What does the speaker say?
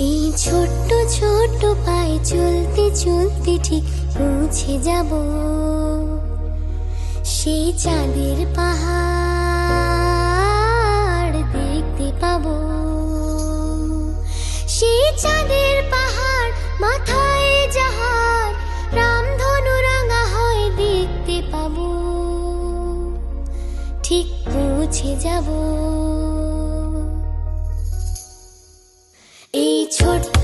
এই ছোট্ট ছোট্ট পায়ে চলতে চলতে ঠিক পৌঁছে যাব সেই চাঁদের পাহাড় দেখতে পাবো। সেই চাঁদের পাহাড় মাথায় যাহার রামধনু রাঙা হয় দেখতে পাবো, ঠিক পৌঁছে যাব। এই ছোট্ট